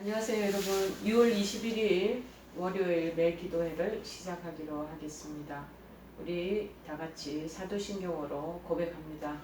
안녕하세요 여러분. 6월 21일 월요일 매일 기도회를 시작하기로 하겠습니다. 우리 다같이 사도신경으로 고백합니다.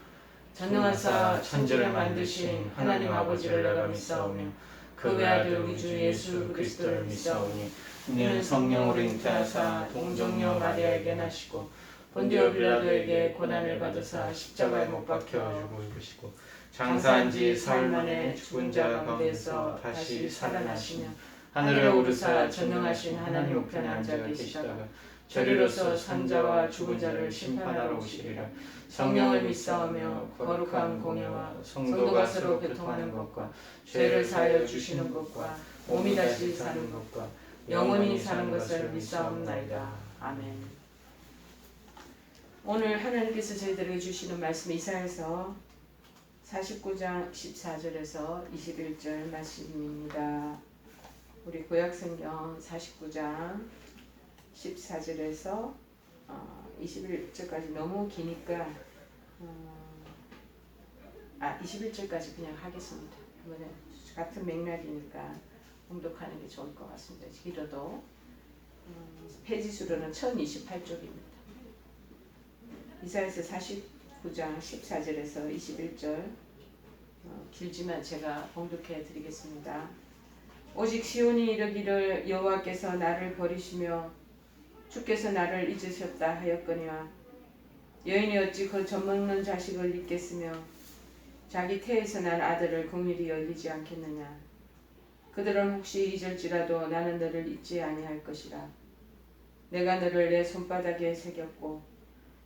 전능하사 천지를 만드신 하나님 아버지를 내가 믿사오며 그 외아들 우리 주 예수 그리스도를 믿사오니 이는 성령으로 잉태하사 동정녀 마리아에게 나시고 본디오 빌라도에게 고난을 받으사 십자가에 못 박혀 죽으시고 장사한 지 사흘 만에 죽은 자 가운데서 다시 살아나시며 하늘에 오르사 전능하신 하나님 우편에 앉아 계시다가 저리로서 산자와 죽은 자를 심판하러 오시리라. 성령을 믿사오며 거룩한 공예와 성도가 서로 교통하는 것과 죄를 사하여 주시는 것과 몸이 다시 사는 것과 영원히 사는 것을 믿사옵나이다. 아멘. 오늘 하나님께서 저희들에게 주시는 말씀 이사야서 49장 14절에서 21절 말씀입니다. 우리 구약성경 49장 14절에서 21절까지 너무 기니까 21절까지 그냥 하겠습니다. 이번에 같은 맥락이니까 공독하는 게 좋을 것 같습니다. 길어도 페이지 수로는 1028쪽입니다. 이사야서 49장 14절에서 21절 길지만 제가 봉독해 드리겠습니다. 오직 시온이 이르기를 여호와께서 나를 버리시며 주께서 나를 잊으셨다 하였거니와 여인이 어찌 그 젖먹는 자식을 잊겠으며 자기 태에서 난 아들을 긍휼히 여기지 않겠느냐. 그들은 혹시 잊을지라도 나는 너를 잊지 아니할 것이라. 내가 너를 내 손바닥에 새겼고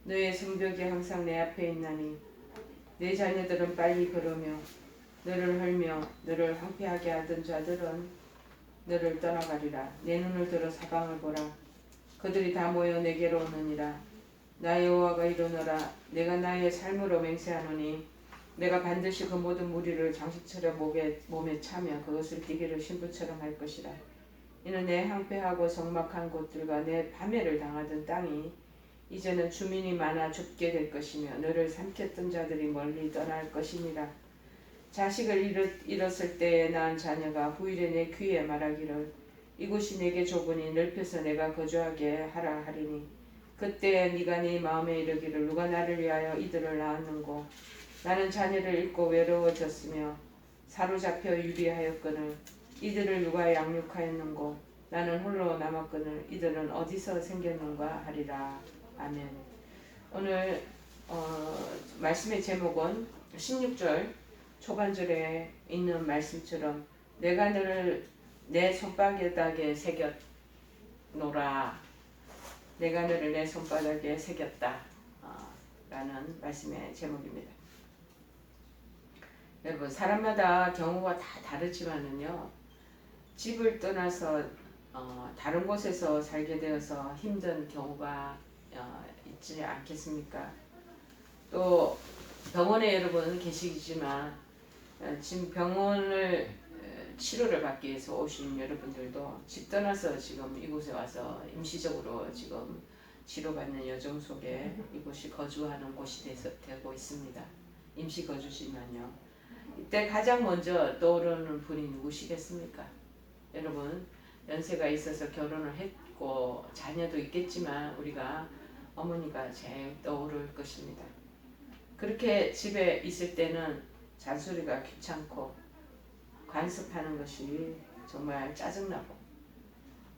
너의 성벽이 항상 내 앞에 있나니 내 자녀들은 빨리 걸으며 너를 헐며 너를 황폐하게 하던 자들은 너를 떠나가리라. 내 눈을 들어 사방을 보라. 그들이 다 모여 내게로 오느니라. 나 여호와가 이르노라. 내가 나의 삶으로 맹세하노니 내가 반드시 그 모든 무리를 장식처럼 몸에 차며 그것을 띠기를 신부처럼 할 것이라. 이는 내 황폐하고 적막한 곳들과 내 파멸을 당하던 땅이 이제는 주민이 많아 좁게 될 것이며 너를 삼켰던 자들이 멀리 떠날 것이니라. 자식을 잃었을 때에 낳은 자녀가 후일에 내 귀에 말하기를 이곳이 내게 좁으니 넓혀서 내가 거주하게 하라 하리니 그때 네가 네 마음에 이르기를 누가 나를 위하여 이들을 낳았는고 나는 자녀를 잃고 외로워졌으며 사로잡혀 유리하였거늘 이들을 누가 양육하였는고 나는 홀로 남았거늘 이들은 어디서 생겼는가 하리라. 아멘. 오늘 말씀의 제목은 16절 초반절에 있는 말씀처럼 내가 너를 내 손바닥에 새겼노라. 내가 너를 내 손바닥에 새겼다 라는 말씀의 제목입니다. 여러분 사람마다 경우가 다 다르지만은요 집을 떠나서 다른 곳에서 살게 되어서 힘든 경우가 있지 않겠습니까? 또 병원에 여러분 계시지만 지금 병원을 치료를 받기 위해서 오신 여러분들도 집 떠나서 지금 이곳에 와서 임시적으로 지금 치료받는 여정 속에 이곳이 거주하는 곳이 되고 있습니다. 임시 거주지만요. 이때 가장 먼저 떠오르는 분이 누구시겠습니까? 여러분 연세가 있어서 결혼을 했고 자녀도 있겠지만 우리가 어머니가 제일 떠오를 것입니다. 그렇게 집에 있을 때는 잔소리가 귀찮고 간섭하는 것이 정말 짜증나고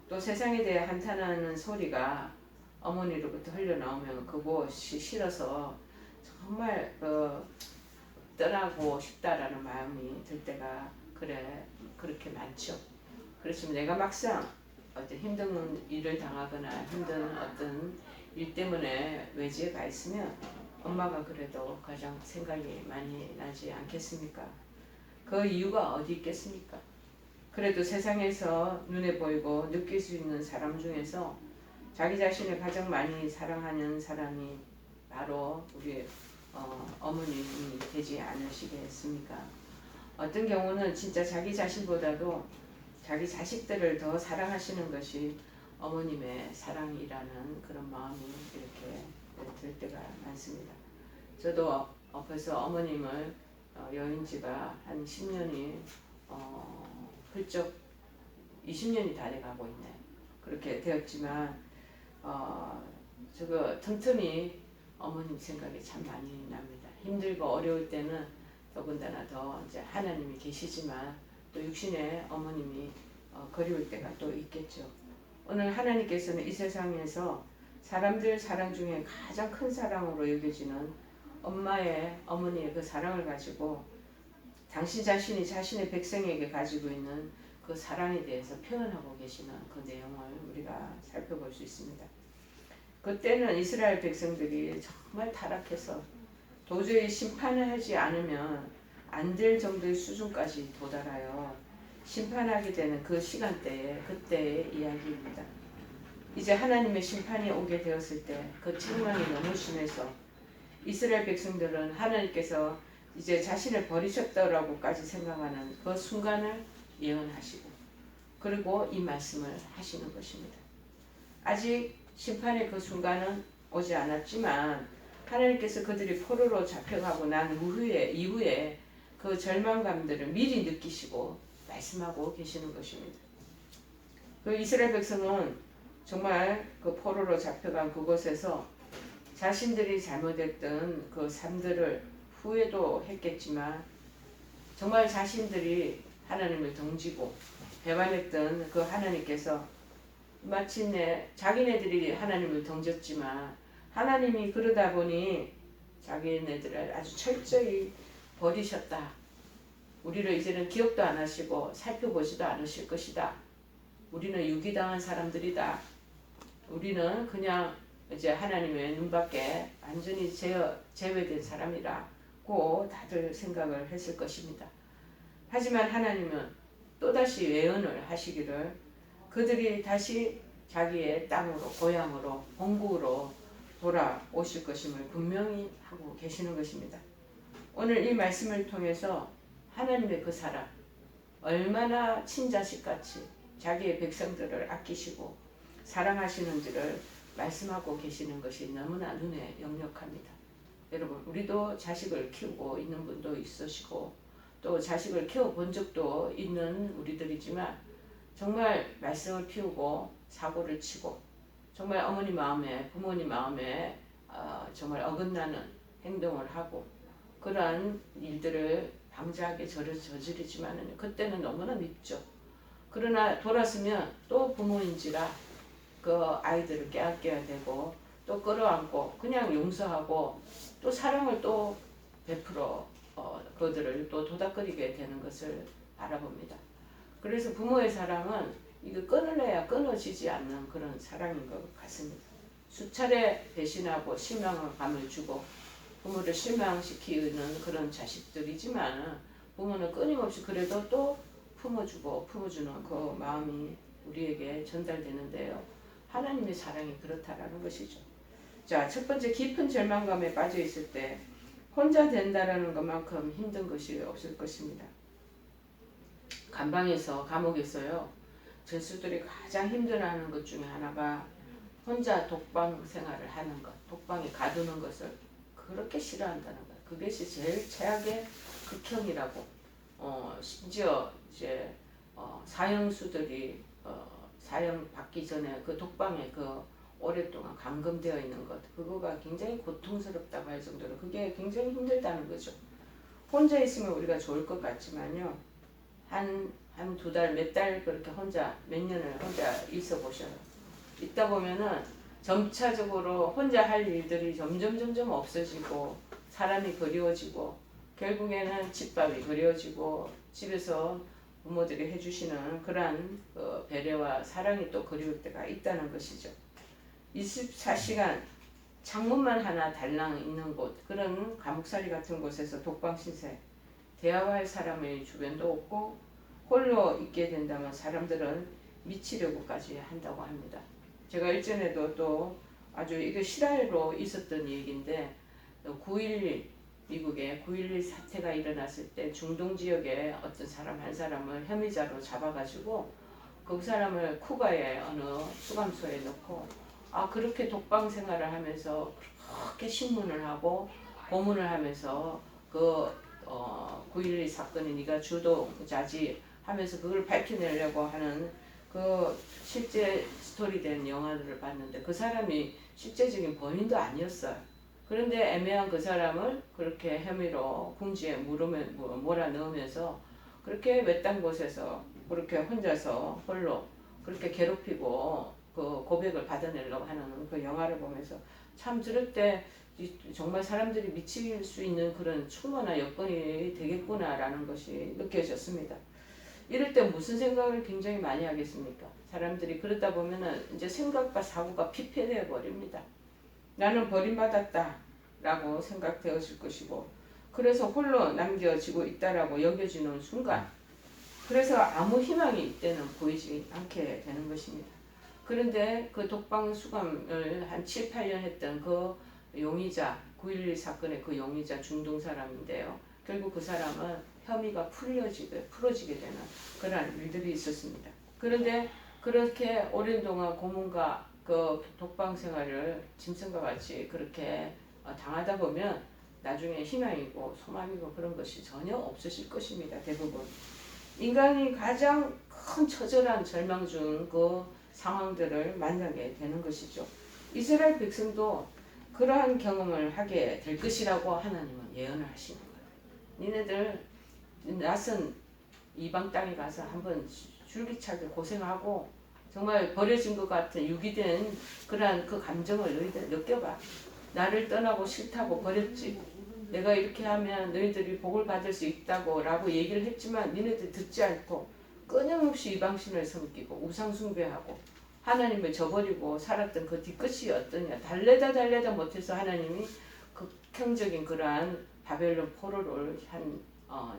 또 세상에 대해 한탄하는 소리가 어머니로부터 흘러나오면 그것이 싫어서 정말 떠나고 싶다라는 마음이 들 때가 그렇게 많죠. 그렇지만 내가 막상 어떤 힘든 일을 당하거나 힘든 어떤 일 때문에 외지에 가 있으면 엄마가 그래도 가장 생각이 많이 나지 않겠습니까? 그 이유가 어디 있겠습니까? 그래도 세상에서 눈에 보이고 느낄 수 있는 사람 중에서 자기 자신을 가장 많이 사랑하는 사람이 바로 우리 어머님이 되지 않으시겠습니까? 어떤 경우는 진짜 자기 자신보다도 자기 자식들을 더 사랑하시는 것이 어머님의 사랑이라는 그런 마음이 이렇게 들 때가 많습니다. 저도 벌써 어머님을 여인지가 한 10년이 훌쩍 20년이 다 돼가고 있네요. 그렇게 되었지만 저거 틈틈이 어머님 생각이 참 많이 납니다. 힘들고 어려울 때는 더군다나 더 이제 하나님이 계시지만 또 육신의 어머님이 그리울 때가 또 있겠죠. 오늘 하나님께서는 이 세상에서 사람들 사랑 중에 가장 큰 사랑으로 여겨지는 어머니의 그 사랑을 가지고 당신 자신이 자신의 백성에게 가지고 있는 그 사랑에 대해서 표현하고 계시는 그 내용을 우리가 살펴볼 수 있습니다. 그때는 이스라엘 백성들이 정말 타락해서 도저히 심판을 하지 않으면 안 될 정도의 수준까지 도달하여 심판하게 되는 그 시간대에 그때의 이야기입니다. 이제 하나님의 심판이 오게 되었을 때 그 책망이 너무 심해서 이스라엘 백성들은 하나님께서 이제 자신을 버리셨다라고까지 생각하는 그 순간을 예언하시고 그리고 이 말씀을 하시는 것입니다. 아직 심판의 그 순간은 오지 않았지만 하나님께서 그들이 포로로 잡혀가고 난 이후에 그 절망감들을 미리 느끼시고 말씀하고 계시는 것입니다. 그 이스라엘 백성은 정말 그 포로로 잡혀간 그곳에서 자신들이 잘못했던 그 삶들을 후회도 했겠지만 정말 자신들이 하나님을 덩지고 배반했던 그 하나님께서 마침내 자기네들이 하나님을 덩졌지만 하나님이 그러다 보니 자기네들을 아주 철저히 버리셨다. 우리를 이제는 기억도 안 하시고 살펴보지도 않으실 것이다. 우리는 유기당한 사람들이다. 우리는 그냥 이제 하나님의 눈밖에 완전히 제외된 사람이라고 다들 생각을 했을 것입니다. 하지만 하나님은 또다시 예언을 하시기를 그들이 다시 자기의 땅으로 고향으로 본국으로 돌아오실 것임을 분명히 하고 계시는 것입니다. 오늘 이 말씀을 통해서 하나님의 그 사랑 얼마나 친자식같이 자기의 백성들을 아끼시고 사랑하시는지를 말씀하고 계시는 것이 너무나 눈에 역력합니다. 여러분 우리도 자식을 키우고 있는 분도 있으시고 또 자식을 키워본 적도 있는 우리들이지만 정말 말씀을 피우고 사고를 치고 정말 어머니 마음에 부모님 마음에 정말 어긋나는 행동을 하고 그러한 일들을 방자하게 저지르지만 그때는 너무나 밉죠. 그러나 돌아서면 또 부모인지라 그 아이들을 깨앗겨야 되고 또 끌어안고 그냥 용서하고 또 사랑을 또 베풀어 그들을 또 도닥거리게 되는 것을 바라봅니다. 그래서 부모의 사랑은 이거 끊을래야 끊어지지 않는 그런 사랑인 것 같습니다. 수차례 배신하고 실망감을 주고 부모를 실망시키는 그런 자식들이지만 부모는 끊임없이 그래도 또 품어주는 그 마음이 우리에게 전달되는데요. 하나님의 사랑이 그렇다라는 것이죠. 자, 첫 번째 깊은 절망감에 빠져 있을 때 혼자 된다라는 것만큼 힘든 것이 없을 것입니다. 감옥에서요. 죄수들이 가장 힘들어하는 것 중에 하나가 혼자 독방 생활을 하는 것, 독방에 가두는 것을 그렇게 싫어한다는 것. 그것이 제일 최악의 극형이라고. 심지어 이제 사형수들이 사형 받기 전에 그 독방에 그 오랫동안 감금되어 있는 것, 그거가 굉장히 고통스럽다고 할 정도로 그게 굉장히 힘들다는 거죠. 혼자 있으면 우리가 좋을 것 같지만요. 한 두 달, 몇 달 그렇게 몇 년을 혼자 있어 보셔요. 있다 보면은 점차적으로 혼자 할 일들이 점점 없어지고 사람이 그리워지고 결국에는 집밥이 그리워지고 집에서 부모들이 해주시는 그러한 배려와 사랑이 또 그리울 때가 있다는 것이죠. 24시간 창문만 하나 달랑 있는 곳, 그런 감옥살이 같은 곳에서 독방 신세, 대화할 사람의 주변도 없고 홀로 있게 된다면 사람들은 미치려고까지 한다고 합니다. 제가 일전에도 또 아주 이거 실화로 있었던 얘기인데 9.11 미국에 9.11 사태가 일어났을 때 중동 지역에 어떤 사람 한 사람을 혐의자로 잡아가지고 그 사람을 쿠바의 어느 수감소에 넣고 그렇게 독방 생활을 하면서 그렇게 신문을 하고 고문을 하면서 9.11 사건이 네가 주도자지 하면서 그걸 밝혀내려고 하는 그 실제 스토리된 영화들을 봤는데 그 사람이 실제적인 범인도 아니었어요. 그런데 애매한 그 사람을 그렇게 혐의로 궁지에 몰아넣으면서 그렇게 외딴 곳에서 그렇게 혼자서 홀로 그렇게 괴롭히고 그 고백을 받아내려고 하는 그 영화를 보면서 참 저럴 때 정말 사람들이 미칠 수 있는 그런 충분한 여건이 되겠구나라는 것이 느껴졌습니다. 이럴 때 무슨 생각을 굉장히 많이 하겠습니까? 사람들이 그러다 보면은 이제 생각과 사고가 피폐되어 버립니다. 나는 버림받았다 라고 생각되어질 것이고, 그래서 홀로 남겨지고 있다라고 여겨지는 순간, 그래서 아무 희망이 이때는 보이지 않게 되는 것입니다. 그런데 그 독방 수감을 한 7, 8년 했던 그 용의자, 9.11 사건의 그 용의자 중동 사람인데요. 결국 그 사람은 혐의가 풀어지게 되는 그런 일들이 있었습니다. 그런데 그렇게 오랜 동안 고문과 그 독방 생활을 짐승과 같이 그렇게 당하다 보면 나중에 희망이고 소망이고 그런 것이 전혀 없으실 것입니다. 대부분. 인간이 가장 큰 처절한 절망 중 그 상황들을 만나게 되는 것이죠. 이스라엘 백성도 그러한 경험을 하게 될 것이라고 하나님은 예언을 하시는 거예요. 니네들 낯선 이방 땅에 가서 한번 줄기차게 고생하고 정말 버려진 것 같은 유기된 그러한 그 감정을 너희들 느껴봐. 나를 떠나고 싫다고 버렸지. 내가 이렇게 하면 너희들이 복을 받을 수 있다고 라고 얘기를 했지만 니네들 듣지 않고 끊임없이 이방신을 섬기고 우상 숭배하고 하나님을 저버리고 살았던 그 뒤끝이 어떠냐. 달래다 못해서 하나님이 극형적인 그러한 바벨론 포로를 한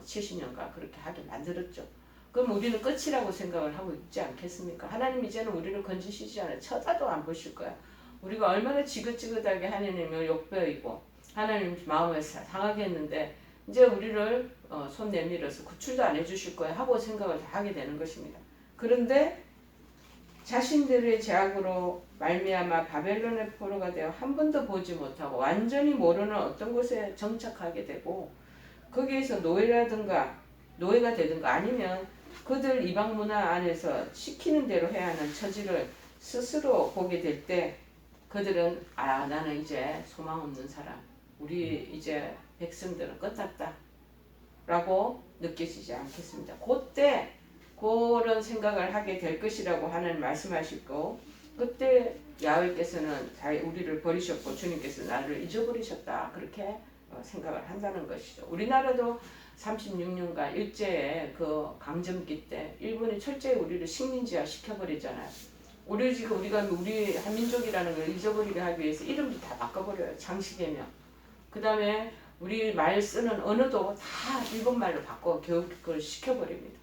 70년간 그렇게 하게 만들었죠. 그럼 우리는 끝이라고 생각을 하고 있지 않겠습니까? 하나님 이제는 우리를 건지시지 않아요. 쳐다도 안 보실 거야. 우리가 얼마나 지긋지긋하게 하나님을 욕배이고 하나님 마음을 상하게 했는데 이제 우리를 손 내밀어서 구출도 안 해주실 거야 하고 생각을 다 하게 되는 것입니다. 그런데 자신들의 죄악으로 말미암아 바벨론의 포로가 되어 한 번도 보지 못하고 완전히 모르는 어떤 곳에 정착하게 되고 거기에서 노예가 되든가 아니면 그들 이방 문화 안에서 시키는 대로 해야 하는 처지를 스스로 보게 될 때 그들은 나는 이제 소망 없는 사람, 우리 이제 백성들은 끝났다 라고 느껴지지 않겠습니다. 그때 그런 생각을 하게 될 것이라고 하나님 말씀하시고 그때 야훼께서는 우리를 버리셨고 주님께서 나를 잊어버리셨다 그렇게 생각을 한다는 것이죠. 우리나라도 36년간 일제의 그 강점기 때 일본이 철저히 우리를 식민지화 시켜버리잖아요. 우리가 우리 한민족이라는 걸 잊어버리게 하기 위해서 이름도 다 바꿔버려요. 장시개명. 그 다음에 우리 말 쓰는 언어도 다 일본말로 바꿔 교육을 시켜버립니다.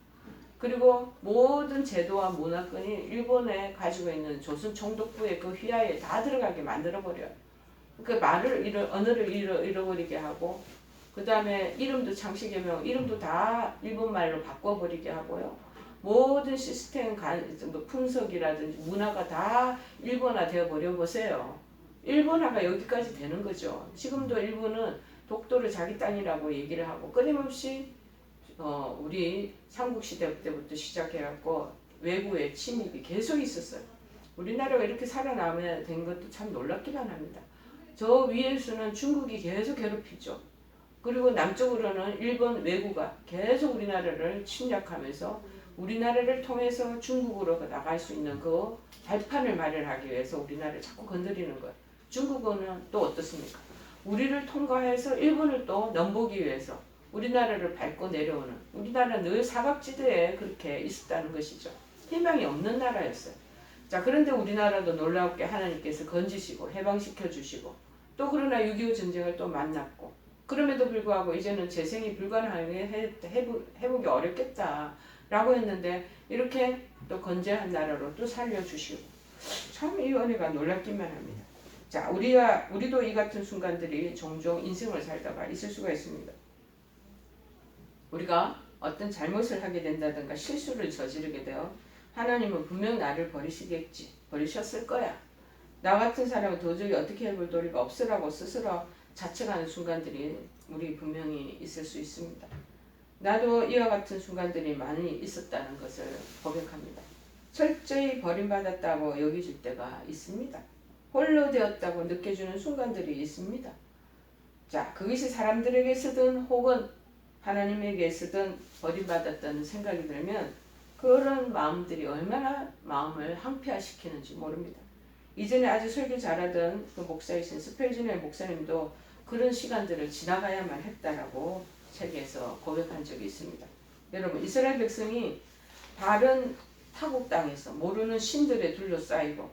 그리고 모든 제도와 문화권이 일본에 가지고 있는 조선 총독부의 그 휘하에 다 들어가게 만들어버려요. 그 언어를 잃어버리게 하고 그 다음에 이름도 장시개명 이름도 다 일본말로 바꿔버리게 하고요. 모든 시스템 분석이라든지 문화가 다 일본화 되어버려 보세요. 일본화가 여기까지 되는 거죠. 지금도 일본은 독도를 자기 땅이라고 얘기를 하고 끊임없이 우리 삼국시대 때부터 시작해갖고 외부의 침입이 계속 있었어요. 우리나라가 이렇게 살아남아야 된 것도 참 놀랍기만 합니다. 저 위에서는 중국이 계속 괴롭히죠. 그리고 남쪽으로는 일본 외구가 계속 우리나라를 침략하면서 우리나라를 통해서 중국으로 나갈 수 있는 그 발판을 마련하기 위해서 우리나라를 자꾸 건드리는 거예요. 중국은 또 어떻습니까? 우리를 통과해서 일본을 또 넘보기 위해서 우리나라를 밟고 내려오는 우리나라는 늘 사각지대에 그렇게 있었다는 것이죠. 희망이 없는 나라였어요. 자, 그런데 우리나라도 놀랍게 하나님께서 건지시고 해방시켜 주시고 또 그러나 6.25 전쟁을 또 만났고 그럼에도 불구하고 이제는 재생이 불가능하게 해보기 어렵겠다 라고 했는데 이렇게 또 건재한 나라로 또 살려주시고 참 이 은혜가 놀랍기만 합니다. 자, 우리도 이 같은 순간들이 종종 인생을 살다가 있을 수가 있습니다. 우리가 어떤 잘못을 하게 된다든가 실수를 저지르게 되어 하나님은 분명 나를 버리셨을 거야. 나 같은 사람은 도저히 어떻게 해볼 도리가 없으라고 스스로 자책하는 순간들이 우리 분명히 있을 수 있습니다. 나도 이와 같은 순간들이 많이 있었다는 것을 고백합니다. 철저히 버림받았다고 여겨질 때가 있습니다. 홀로 되었다고 느껴지는 순간들이 있습니다. 자, 그것이 사람들에게서든 혹은 하나님에게서든 버림받았다는 생각이 들면 그런 마음들이 얼마나 마음을 항폐화시키는지 모릅니다. 이전에 아주 설교 잘하던 그 목사이신 스펠전의 목사님도 그런 시간들을 지나가야만 했다라고 책에서 고백한 적이 있습니다. 여러분, 이스라엘 백성이 바른 타국 땅에서 모르는 신들에 둘러싸이고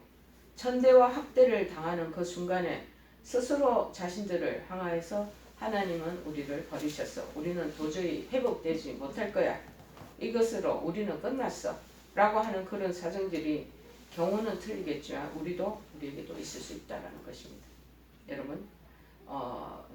천대와 학대를 당하는 그 순간에 스스로 자신들을 향하여서 하나님은 우리를 버리셨어. 우리는 도저히 회복되지 못할 거야. 이것으로 우리는 끝났어. 라고 하는 그런 사정들이 경우는 틀리겠지만 우리에게도 있을 수 있다는 것입니다. 여러분,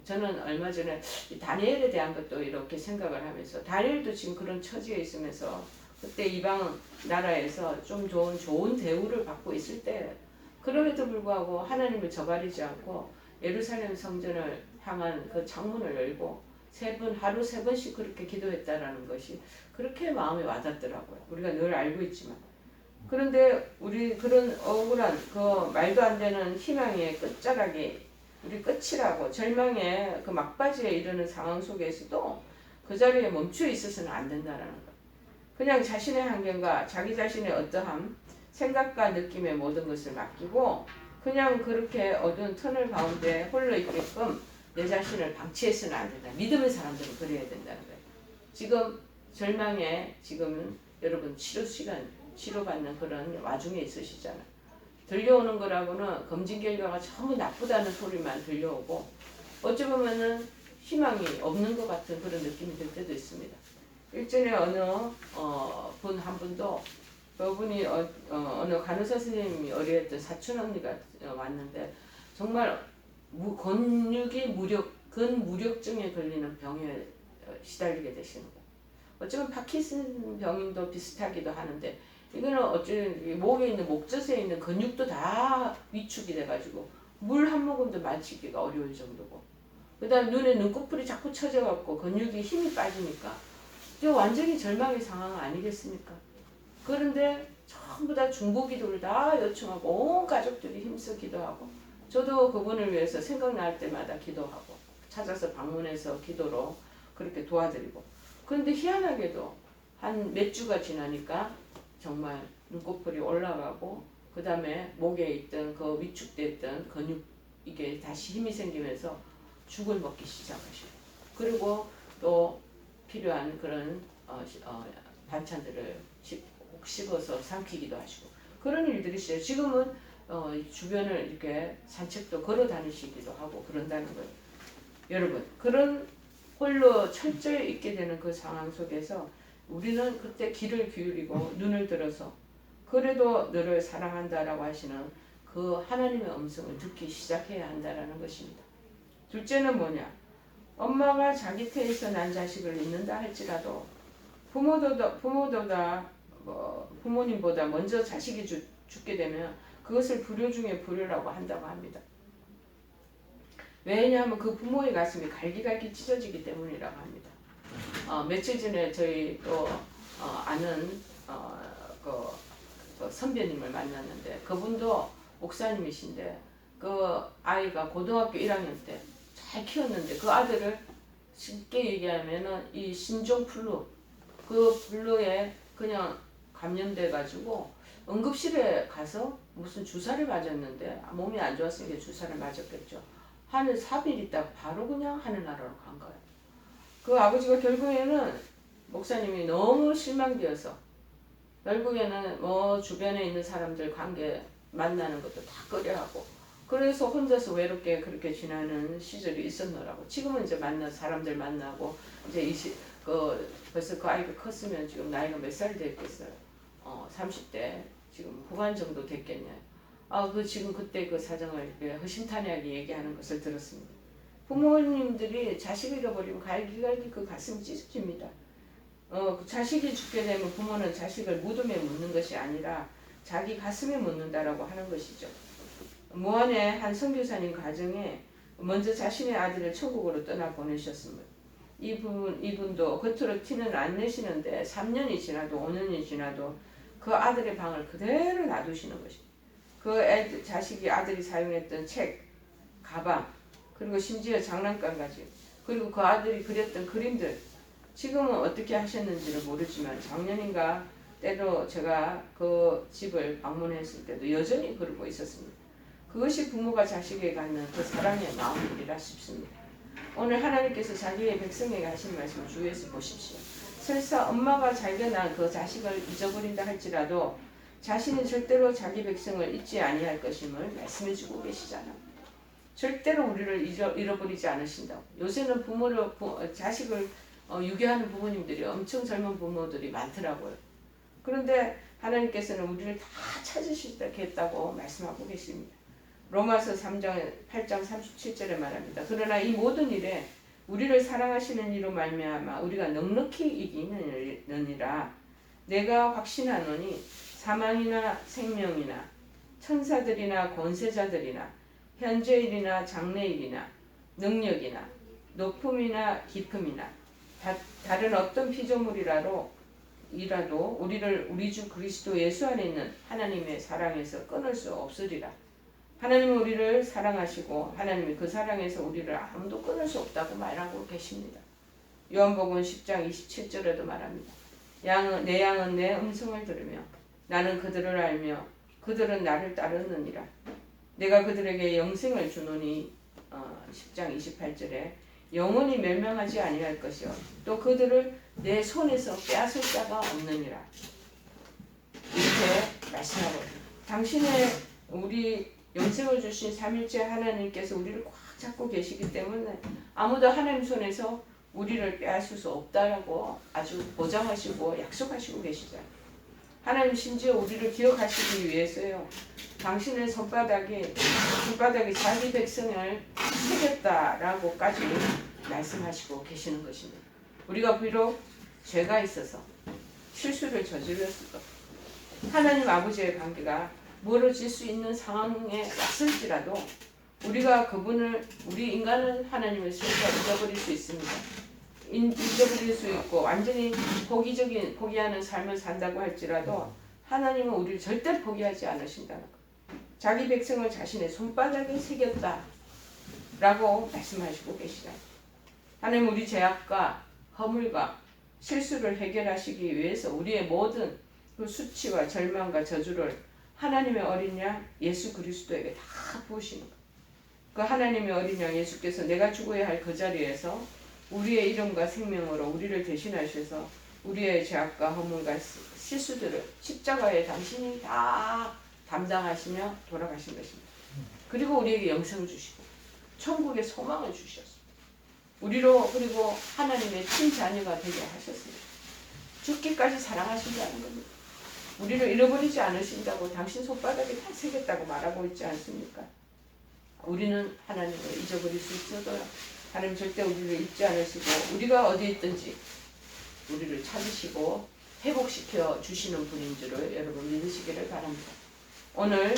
저는 얼마 전에 다니엘에 대한 것도 이렇게 생각을 하면서 다니엘도 지금 그런 처지에 있으면서 그때 이방 나라에서 좀 좋은 대우를 받고 있을 때 그럼에도 불구하고 하나님을 저버리지 않고 예루살렘 성전을 향한 그 창문을 열고 하루 세 번씩 그렇게 기도했다라는 것이 그렇게 마음에 와닿더라고요. 우리가 늘 알고 있지만. 그런데 우리 그런 억울한 그 말도 안 되는 희망의 끝자락이 우리 끝이라고 절망의 그 막바지에 이르는 상황 속에서도 그 자리에 멈춰 있어서는 안 된다는 것. 그냥 자신의 환경과 자기 자신의 어떠함, 생각과 느낌의 모든 것을 맡기고 그냥 그렇게 어두운 터널 가운데 홀로 있게끔 내 자신을 방치해서는 안 된다. 믿음의 사람들은 그래야 된다는 거예요. 지금 절망에 지금 여러분 치료받는 그런 와중에 있으시잖아요. 들려오는 거라고는 검진 결과가 전부 나쁘다는 소리만 들려오고 어찌 보면은 희망이 없는 것 같은 그런 느낌이 들 때도 있습니다. 일전에 어느 분 한 분도 그분이 어느 간호사 선생님이 의뢰했던 사촌 언니가 왔는데 정말 근무력증에 걸리는 병에 시달리게 되시는 거예요. 어쩌면 파킨슨 병인도 비슷하기도 하는데 이거는 어쩌면 목에 있는 목젖에 있는 근육도 다 위축이 돼가지고 물 한 모금도 마시기가 어려울 정도고 그 다음 눈에 눈꺼풀이 자꾸 처져갖고 근육이 힘이 빠지니까 완전히 절망의 상황 아니겠습니까? 그런데 전부 다 중보기도를 다 요청하고 온 가족들이 힘써 기도하고 저도 그분을 위해서 생각날 때마다 기도하고 찾아서 방문해서 기도로 그렇게 도와드리고 그런데 희한하게도 한 몇 주가 지나니까 정말 눈꺼풀이 올라가고 그 다음에 목에 있던 그 위축됐던 근육 이게 다시 힘이 생기면서 죽을 먹기 시작하시고 그리고 또 필요한 그런 반찬들을 꼭 씹어서 삼키기도 하시고 그런 일들이 있어요. 지금은 주변을 이렇게 산책도 걸어 다니시기도 하고 그런다는 거예요. 여러분 그런 홀로 철저히 있게 되는 그 상황 속에서 우리는 그때 귀를 기울이고 눈을 들어서 그래도 너를 사랑한다라고 하시는 그 하나님의 음성을 듣기 시작해야 한다라는 것입니다. 둘째는 뭐냐? 엄마가 자기 태에서 난 자식을 잊는다 할지라도 부모님보다 먼저 자식이 죽게 되면 그것을 불효 중에 불효라고 한다고 합니다. 왜냐하면 그 부모의 가슴이 갈기갈기 찢어지기 때문이라고 합니다. 며칠 전에 저희 또 아는 그 선배님을 만났는데 그분도 목사님이신데 그 아이가 고등학교 1학년 때 잘 키웠는데 그 아들을 쉽게 얘기하면은 이 신종플루 그 플루에 그냥 감염돼 가지고 응급실에 가서 무슨 주사를 맞았는데 몸이 안 좋았으니까 주사를 맞았겠죠. 한 3일 있다가 바로 그냥 하늘나라로 간 거예요. 그 아버지가 결국에는 목사님이 너무 실망되어서 결국에는 뭐 주변에 있는 사람들 관계 만나는 것도 다 꺼려하고 그래서 혼자서 외롭게 그렇게 지나는 시절이 있었노라고. 지금은 이제 사람들 만나고 이제 벌써 그 아이가 컸으면 지금 나이가 몇 살 됐겠어요. 30대 지금 후반 정도 됐겠네요. 지금 그때 그 사정을 허심탄회하게 얘기하는 것을 들었습니다. 부모님들이 자식을 잃어버리면 갈기갈기 그 가슴이 찢어집니다. 자식이 죽게 되면 부모는 자식을 무덤에 묻는 것이 아니라 자기 가슴에 묻는다라고 하는 것이죠. 무안의 한 선교사님 가정에 먼저 자신의 아들을 천국으로 떠나보내셨습니다. 이분도 겉으로 티는 안 내시는데 3년이 지나도 5년이 지나도 그 아들의 방을 그대로 놔두시는 것입니다. 자식이 아들이 사용했던 책, 가방, 그리고 심지어 장난감까지, 그리고 그 아들이 그렸던 그림들, 지금은 어떻게 하셨는지는 모르지만 작년인가 때로 제가 그 집을 방문했을 때도 여전히 그러고 있었습니다. 그것이 부모가 자식에게 갖는 그 사랑의 마음이라 싶습니다. 오늘 하나님께서 자기의 백성에게 하신 말씀을 주위에서 보십시오. 설사 엄마가 자기가 낳은 그 자식을 잊어버린다 할지라도 자신은 절대로 자기 백성을 잊지 아니할 것임을 말씀해주고 계시잖아요. 절대로 우리를 잃어버리지 않으신다고. 요새는 자식을 유괴하는 부모님들이 엄청 젊은 부모들이 많더라고요. 그런데 하나님께서는 우리를 다 찾으시겠다고 말씀하고 계십니다. 로마서 3장 8장 37절에 말합니다. 그러나 이 모든 일에 우리를 사랑하시는 이로 말미암아 우리가 넉넉히 이기느니라. 내가 확신하노니 사망이나 생명이나 천사들이나 권세자들이나 현재일이나 장래일이나 능력이나 높음이나 깊음이나 다른 어떤 피조물이라도 우리를 우리 주 그리스도 예수 안에 있는 하나님의 사랑에서 끊을 수 없으리라. 하나님은 우리를 사랑하시고 하나님이 그 사랑에서 우리를 아무도 끊을 수 없다고 말하고 계십니다. 요한복음 10장 27절에도 말합니다. 내 양은 내 음성을 들으며 나는 그들을 알며 그들은 나를 따르느니라. 내가 그들에게 영생을 주노니 10장 28절에 영원히 멸망하지 아니할 것이요 또 그들을 내 손에서 빼앗을 자가 없느니라. 이렇게 말씀하고 당신의 우리 영생을 주신 삼일째 하나님께서 우리를 꽉 잡고 계시기 때문에 아무도 하나님 손에서 우리를 빼앗을 수 없다라고 아주 보장하시고 약속하시고 계시잖아요. 하나님 심지어 우리를 기억하시기 위해서요. 당신의 손바닥에 자기 백성을 새겼다라고까지 말씀하시고 계시는 것입니다. 우리가 비록 죄가 있어서 실수를 저질렀을 하나님 아버지의 관계가 멀어질 수 있는 상황에 왔을지라도 우리가 우리 인간은 하나님을 슬퍼 잊어버릴 수 있습니다. 잊어버릴 수 있고 완전히 포기하는 삶을 산다고 할지라도 하나님은 우리를 절대 포기하지 않으신다는 것. 자기 백성을 자신의 손바닥에 새겼다라고 말씀하시고 계시잖아요. 하나님 우리 죄악과 허물과 실수를 해결하시기 위해서 우리의 모든 그 수치와 절망과 저주를 하나님의 어린 양 예수 그리스도에게 다 부으시는 것. 그 하나님의 어린 양 예수께서 내가 죽어야 할 그 자리에서 우리의 이름과 생명으로 우리를 대신하셔서 우리의 죄악과 허물과 실수들을 십자가에 당신이 다 담당하시며 돌아가신 것입니다. 그리고 우리에게 영생을 주시고 천국의 소망을 주셨습니다. 우리로 그리고 하나님의 친자녀가 되게 하셨습니다. 죽기까지 사랑하신다는 겁니다. 우리를 잃어버리지 않으신다고 당신 손바닥에 다 새겼다고 말하고 있지 않습니까? 우리는 하나님을 잊어버릴 수 있어도 하나님 절대 우리를 잊지 않으시고 우리가 어디 있든지 우리를 찾으시고 회복시켜 주시는 분인 줄을 여러분 믿으시기를 바랍니다. 오늘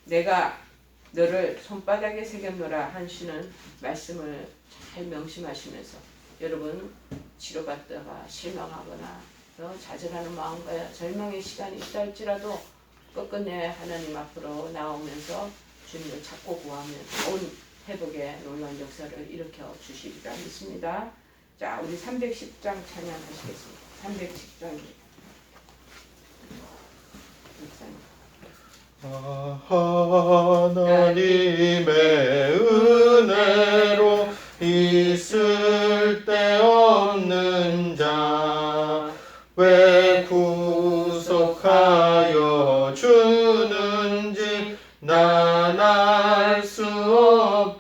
내가 너를 손바닥에 새겼노라 하시는 말씀을 잘 명심하시면서 여러분 치료받다가 실망하거나 좌절하는 마음과 절망의 시간이 있다 할지라도 끝끝내 하나님 앞으로 나오면서 주님을 찾고 구하면 온 회복의 놀라운 역사를 일으켜 주시리라 믿습니다. 자, 우리 310장 찬양하시겠습니다. 310장입니다. 하나님의 은혜로 있을 데 없는 자 왜 구속하여 주는지 난 알 수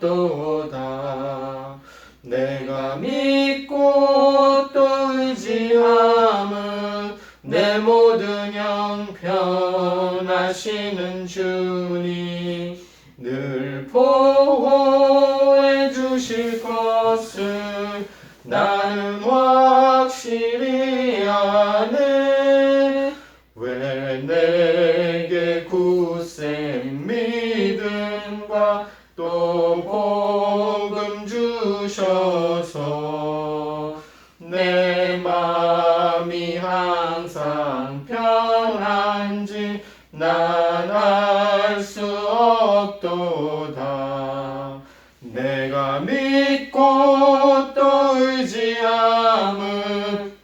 없도다. 내가 믿고 또 의지함은 내 모든 형편하시는 주님 늘 보호해 주실 것을 나는 확실히 아네. 왜 내게 굳센 믿음과 또 복음 주셔서 내 맘이 항상 평안히 하는지 난 알 수 없도다. 내가 믿고 또 의지함은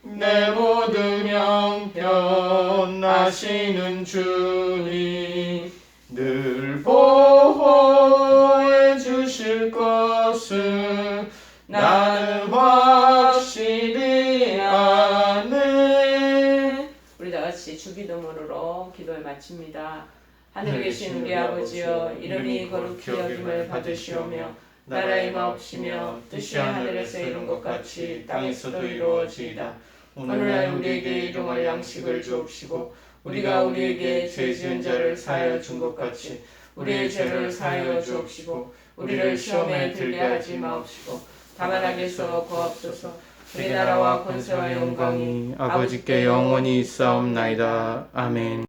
내 모든 형편 아시는 주니 늘 보호해 주실 것을 나는 확실히 아네. 우리 다 같이 주기도문으로 기도를 마칩니다. 하늘에 계신 우리 아버지여, 이름이 거룩히 여김을 받으시오며 나라의 마옵시며 뜻이 하늘에서 이룬 것 같이 땅에서도 이루어지이다. 오늘날 우리에게 일용할 양식을 주옵시고 우리가 우리에게 죄 지은 자를 사하여 준 것 같이 우리의 죄를 사하여 주옵시고 우리를 시험에 들게 하지 마옵시고 다만 악에서 구하옵소서. 주의 나라와 권세와 영광이 아버지께 영원히 있사옵나이다. 아멘.